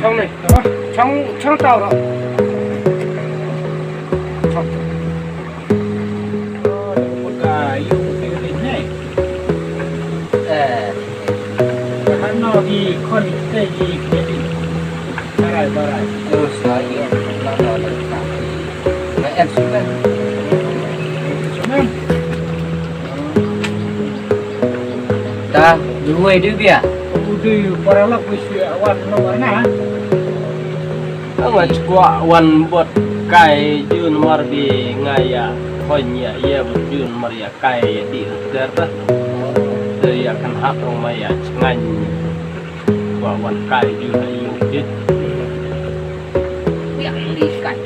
trong này trong tàu đó một cái dùng cái lính này hắn nó thì con cái gì cái gì ba lại rồi sợi gì nó rồi là em xuống đây ta đuôi đứa bia đi para lắc với chuyện quan nó vẫn nè mà qua quan bột cày jun marbi ngaya honya ya jun maria cày di terda dari akan hak rumah ya ngan qua quan cày jun ayu chết yang đi cày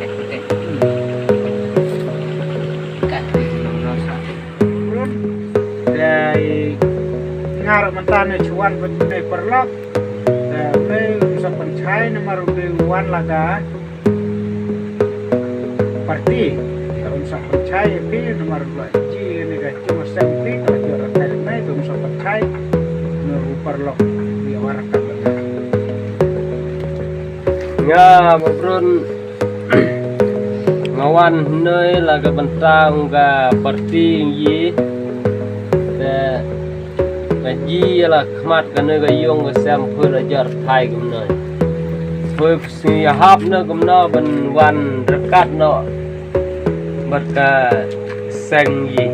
dari ngarep mentane cuan bende perlok ne bisa pencai nomor wan laga parti kalau bisa pencai pi nomor 2 ji ni ga cuma sempi kalau juara terme itu bisa pencai nomor perlok di warakan nga bahbrun ngawan nơi là cái bentang ga parti yi ji là khmat cái nơi cái yong cái xem phơi là giật thay cái nơi phơi si hấp nơi cái nó bên quan rất cát nó bật cả xanh gì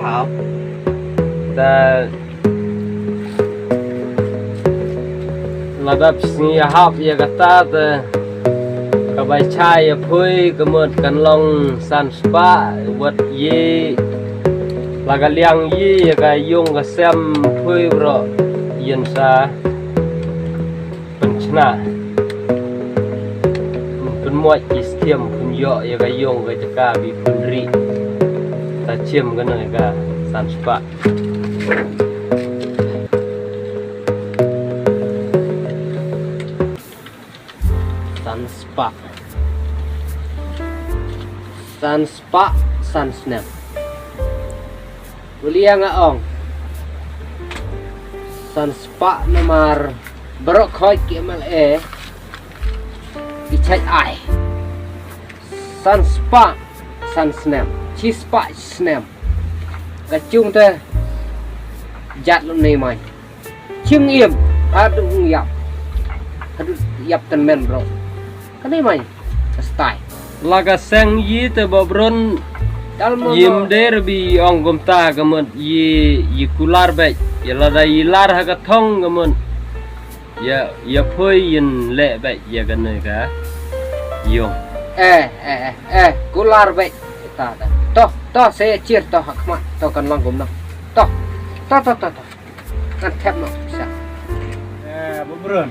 hấp ta là đập si hấp ya cái ta cái bài chai phơi cái mượt cần long san spa vật gì là cái liang gì cái dùng cái xem phơi rồi yên sa bên chna bên muat istiam bên yo cái dùng cái chaka bị bên ri ta chiêm cái này cái san spa san snap Uliang aong san spa nomor berok khoi kemal bichai ai san spa san snap chi spa snap cái chung thế giặt luôn này mày chưng yểm adung yap ten men bro cái này mày style laga sang yi te bahbrun yim der bi ong gomta gamun yi kular be ya la dai lar ha ka thong gamun ya phơi yin le be ya gan ne ka yong kular be ta to se chier to hak ma to kan long gom no to kan thep no sa bahbrun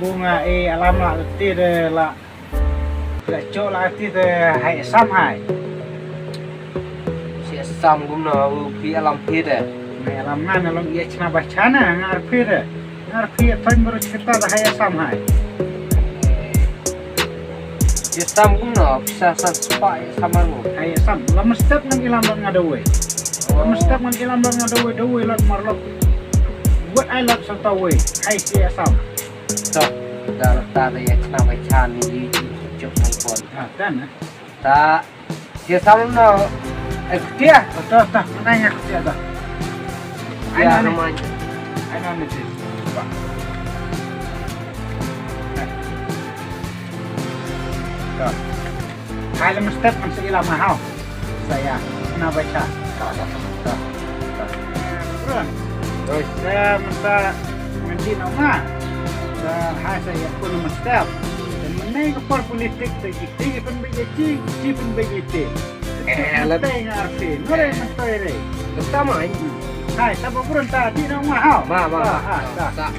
bunga alam la ti de la cho la ti de hai sam hai sam gum no pi alam phid này alam ngan alam ye chna bachana ngar phid thon bro chita da hai sam hai ye sam gum no sa spa saman hai sam lam step nang ilam bang ngadawe lam step nang ilam bang ngadawe lot marlok buat ai lot santawe hai si sam to ta da ye chna bachan ni chok nang pon kan ta ye sam no dia betul nanya dia dah ya namanya ni sih pak hai lem step masih ilang mahal saya nak baca terus saya minta mandi nama hai saya pun step dan menaik ke politik tinggi pun begitu pun begitu lebih ngerti, nore mentoi re. Pertama ini. Hai, siapa pun tadi nama hao. Ma. Tak.